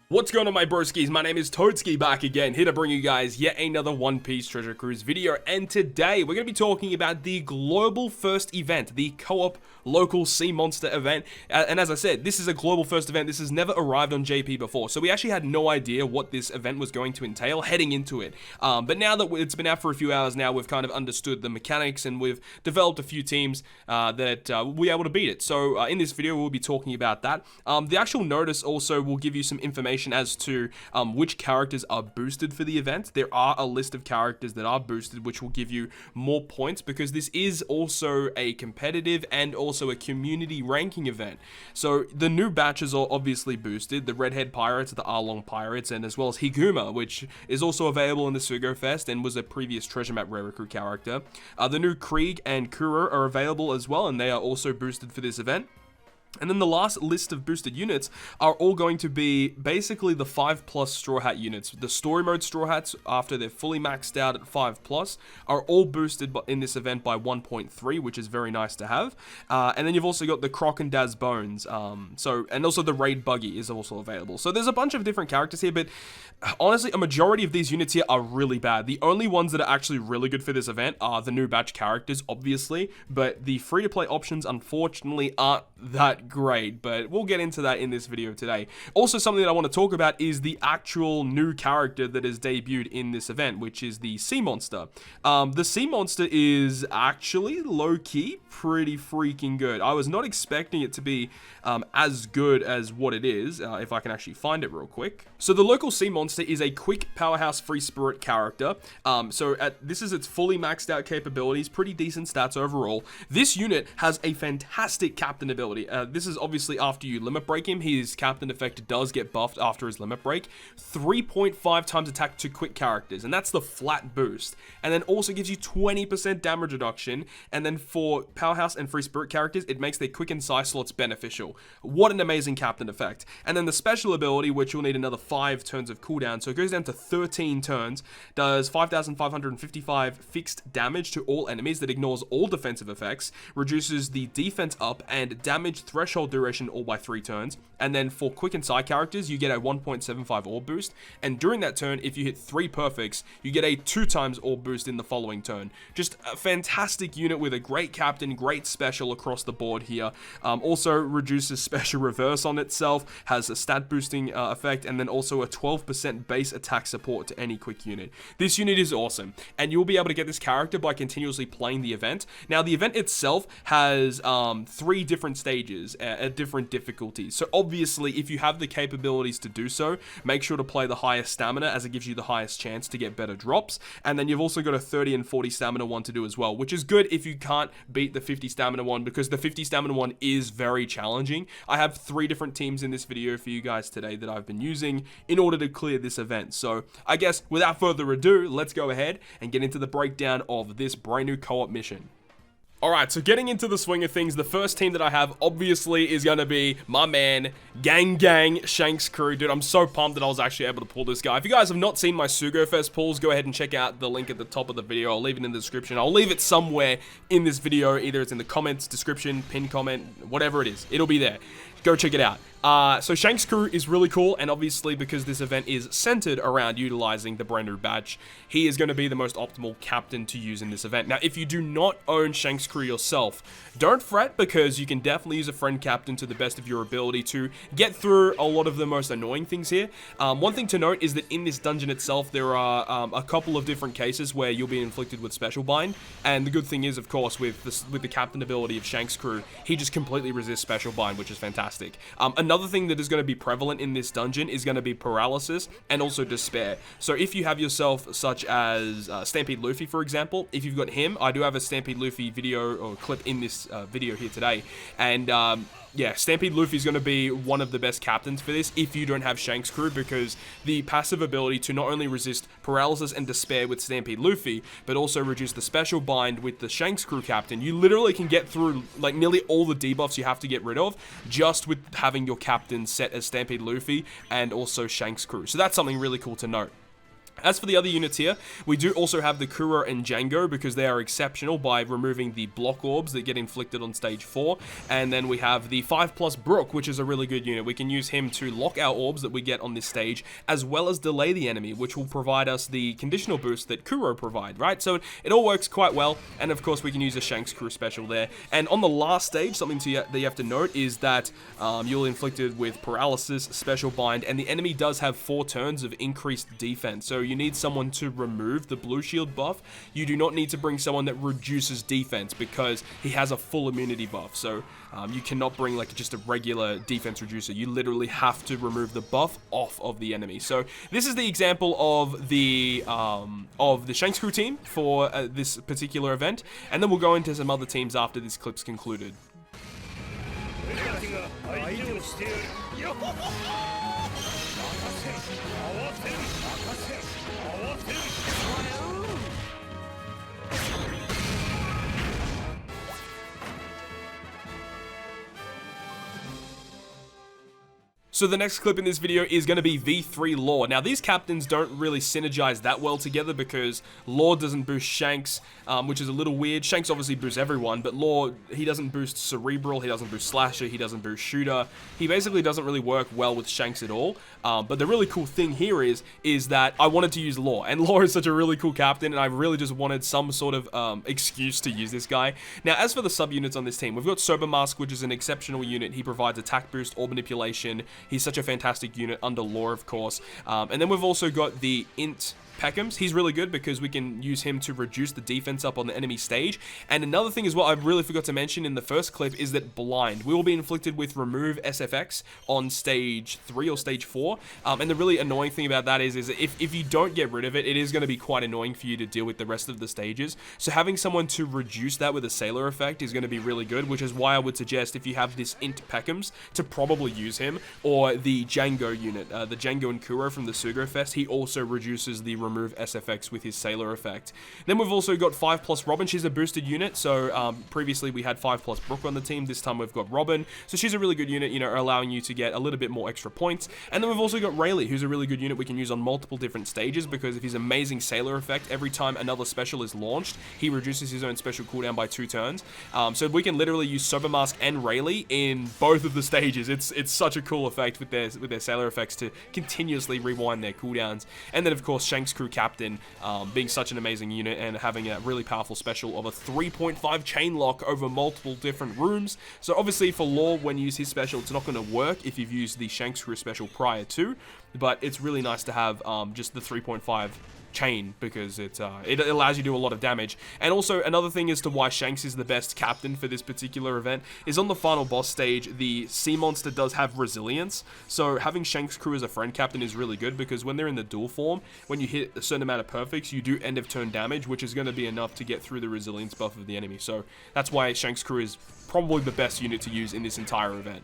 What's going on, my broskiis? My name is Toadskii, back again, here to bring you guys yet another One Piece Treasure Cruise video, and today we're going to be talking about the global first event, the co-op local sea monster event. And as I said, this is a global first event. This has never arrived on JP before, so we actually had no idea what this event was going to entail heading into it. But now that it's been out for a few hours now, we've kind of understood the mechanics, and we've developed a few teams that will be able to beat it. So in this video, we'll be talking about that. The actual notice also will give you some information as to which characters are boosted for the event. There are a list of characters that are boosted, which will give you more points, because this is also a competitive and also a community ranking event. So the new batches are obviously boosted: the Redhead Pirates, the Arlong Pirates, and as well as Higuma, which is also available in the Sugo Fest and was a previous Treasure Map Rare Recruit character. The new Krieg and Kuro are available as well, and they are also boosted for this event. And then the last list of boosted units are all going to be basically the 5+ Straw Hat units. The story mode Straw Hats, after they're fully maxed out at 5+, are all boosted in this event by 1.3, which is very nice to have. And then you've also got the Croc and Daz Bones. And also the Raid Buggy is also available. So there's a bunch of different characters here, but honestly, a majority of these units here are really bad. The only ones that are actually really good for this event are the new batch characters, obviously, but the free-to-play options, unfortunately, aren't that great, but we'll get into that in this video today. Also, something that I want to talk about is the actual new character that is debuted in this event, which is the Sea Monster. The Sea Monster is actually low-key pretty freaking good. I was not expecting it to be as good as what it is, if I can actually find it real quick. So the local Sea Monster is a quick powerhouse free spirit character. This is its fully maxed out capabilities, pretty decent stats overall. This unit has a fantastic captain ability. This is obviously after you limit break him. His captain effect does get buffed after his limit break. 3.5 times attack to quick characters, and that's the flat boost. And then also gives you 20% damage reduction. And then for powerhouse and free spirit characters, it makes their quick and size slots beneficial. What an amazing captain effect. And then the special ability, which will need another 5 turns of cooldown, so it goes down to 13 turns, does 5,555 fixed damage to all enemies that ignores all defensive effects, reduces the defense up and damage threshold duration all by 3 turns. And then for quick and side characters, you get a 1.75 orb boost, and during that turn, if you hit 3 perfects, you get a 2 times orb boost in the following turn. Just a fantastic unit with a great captain, great special across the board here. Also reduces special reverse on itself, has a stat boosting effect, and then also a 12% base attack support to any quick unit. This unit is awesome, and you'll be able to get this character by continuously playing the event. Now, the event itself has 3 different stages at different difficulties. So obviously, if you have the capabilities to do so, make sure to play the highest stamina, as it gives you the highest chance to get better drops. And then you've also got a 30 and 40 stamina one to do as well, which is good if you can't beat the 50 stamina one, because the 50 stamina one is very challenging. I have 3 different teams in this video for you guys today that I've been using in order to clear this event. So I guess without further ado, let's go ahead and get into the breakdown of this brand new co-op mission. Alright, so getting into the swing of things, the first team that I have obviously is going to be my man, Gang Shanks Crew. Dude, I'm so pumped that I was actually able to pull this guy. If you guys have not seen my Sugo Fest pulls, go ahead and check out the link at the top of the video. I'll leave it in the description. I'll leave it somewhere in this video. Either it's in the comments, description, pinned comment, whatever it is. It'll be there. Go check it out. So Shanks Crew is really cool, and obviously because this event is centered around utilizing the brand new batch, he is going to be the most optimal captain to use in this event. Now, if you do not own Shanks Crew yourself, don't fret, because you can definitely use a friend captain to the best of your ability to get through a lot of the most annoying things here. One thing to note is that in this dungeon itself, there are a couple of different cases where you'll be inflicted with special bind, and the good thing is, of course, with the captain ability of Shanks Crew, he just completely resists special bind, which is fantastic. Another thing that is going to be prevalent in this dungeon is going to be paralysis and also despair. So if you have yourself, such as Stampede Luffy, for example, if you've got him, I do have a Stampede Luffy video or clip in this video here today, and yeah, Stampede Luffy is going to be one of the best captains for this if you don't have Shanks Crew, because the passive ability to not only resist paralysis and despair with Stampede Luffy, but also reduce the special bind with the Shanks Crew captain, you literally can get through like nearly all the debuffs you have to get rid of just with having your captain set as Stampede Luffy and also Shanks Crew. So that's something really cool to note. As for the other units here, we do also have the Kuro and Django because they are exceptional by removing the block orbs that get inflicted on stage 4. And then we have the 5+ Brook, which is a really good unit. We can use him to lock our orbs that we get on this stage, as well as delay the enemy, which will provide us the conditional boost that Kuro provide, right? So it all works quite well. And of course, we can use a Shanks Crew special there. And on the last stage, something that you have to note is that you'll inflicted with paralysis, special bind, and the enemy does have 4 turns of increased defense. So you need someone to remove the blue shield buff. You do not need to bring someone that reduces defense because he has a full immunity buff. So you cannot bring like just a regular defense reducer. You literally have to remove the buff off of the enemy. So this is the example of the Shanks Crew team for this particular event, and then we'll go into some other teams after this clip's concluded. So the next clip in this video is going to be V3 Law. Now these captains don't really synergize that well together because Law doesn't boost Shanks, which is a little weird. Shanks obviously boosts everyone, but Law, he doesn't boost Cerebral, he doesn't boost Slasher, he doesn't boost Shooter. He basically doesn't really work well with Shanks at all. But the really cool thing here is that I wanted to use Law, and Law is such a really cool captain, and I really just wanted some sort of excuse to use this guy. Now as for the subunits on this team, we've got Sober Mask, which is an exceptional unit. He provides attack boost, orb manipulation. He's such a fantastic unit under Law, of course. And then we've also got the Int Peckhams. He's really good because we can use him to reduce the defense up on the enemy stage. And another thing as well I really forgot to mention in the first clip is that Blind. We will be inflicted with Remove SFX on stage 3 or stage 4. And the really annoying thing about that is if you don't get rid of it, it is going to be quite annoying for you to deal with the rest of the stages. So having someone to reduce that with a Sailor effect is going to be really good, which is why I would suggest if you have this Int Peckhams to probably use him, or the Django unit, the Django and Kuro from the Sugo Fest. He also reduces the remove SFX with his Sailor effect. Then we've also got 5+ Robin. She's a boosted unit, so previously we had 5+ Brook on the team. This time we've got Robin, so she's a really good unit, you know, allowing you to get a little bit more extra points. And then we've also got Rayleigh, who's a really good unit we can use on multiple different stages because of his amazing Sailor effect. Every time another special is launched, he reduces his own special cooldown by 2 turns. So we can literally use Sober Mask and Rayleigh in both of the stages. It's such a cool effect with their Sailor effects to continuously rewind their cooldowns. And then of course Shanks Crew Captain, being such an amazing unit and having a really powerful special of a 3.5 chain lock over multiple different rooms. So obviously for Law, when you use his special, it's not going to work if you've used the Shanks Crew special prior to, but it's really nice to have just the 3.5 chain because it allows you to do a lot of damage. And also another thing as to why Shanks is the best captain for this particular event is on the final boss stage, the sea monster does have resilience, so having Shanks Crew as a friend captain is really good because when they're in the dual form, when you hit a certain amount of perfects, you do end of turn damage, which is going to be enough to get through the resilience buff of the enemy. So that's why Shanks Crew is probably the best unit to use in this entire event.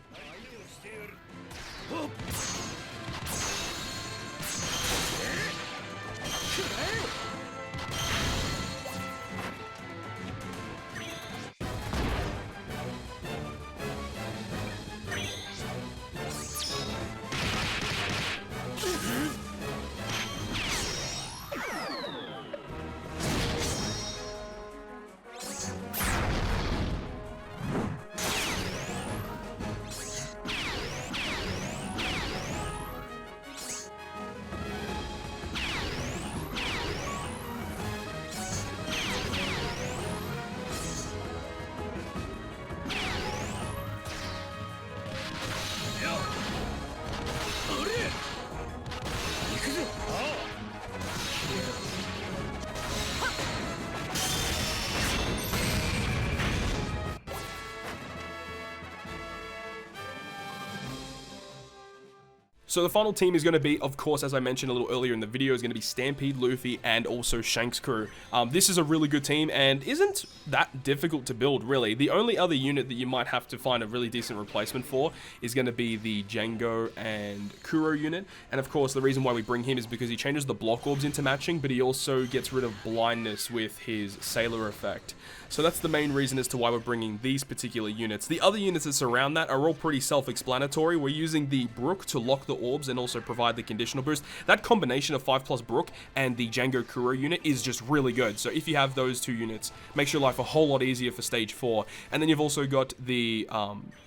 So the final team is going to be, of course, as I mentioned a little earlier in the video, is going to be Stampede, Luffy, and also Shanks Crew. This is a really good team and isn't that difficult to build, really. The only other unit that you might have to find a really decent replacement for is going to be the Django and Kuro unit. And of course, the reason why we bring him is because he changes the block orbs into matching, but he also gets rid of blindness with his Sailor effect. So that's the main reason as to why we're bringing these particular units. The other units that surround that are all pretty self-explanatory. We're using the Brook to lock the orbs and also provide the conditional boost. That combination of 5+ Brook and the Django Kuro unit is just really good. So if you have those two units, makes your life a whole lot easier for stage 4. And then you've also got the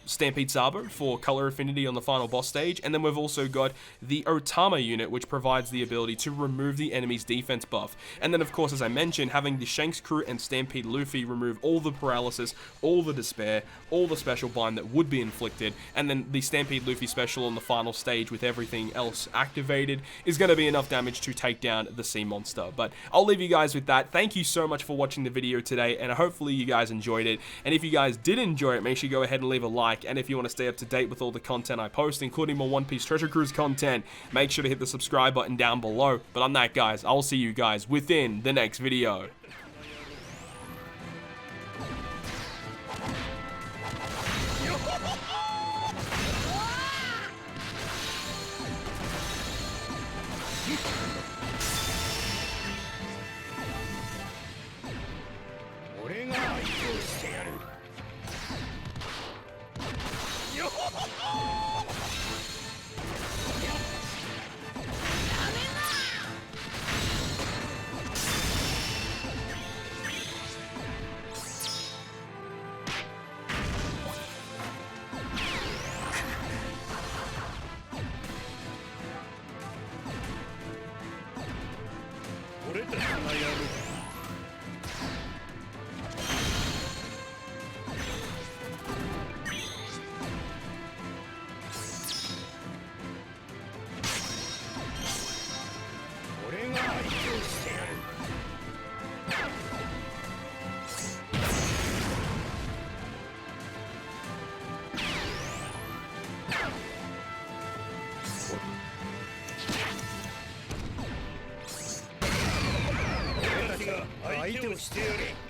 Stampede Sabo for color affinity on the final boss stage, and then we've also got the Otama unit, which provides the ability to remove the enemy's defense buff. And then of course, as I mentioned, having the Shanks crew and Stampede Luffy remove all the paralysis, all the despair, all the special bind that would be inflicted, and then the Stampede Luffy special on the final stage with everything else activated is going to be enough damage to take down the sea monster. But I'll leave you guys with that. Thank you so much for watching the video today, and hopefully you guys enjoyed it. And if you guys did enjoy it, make sure you go ahead and leave a like. And if you want to stay up to date with all the content I post, including more One Piece Treasure Cruise content, make sure to hit the subscribe button down below. But on that, guys, I will see you guys within the next video. Awaseる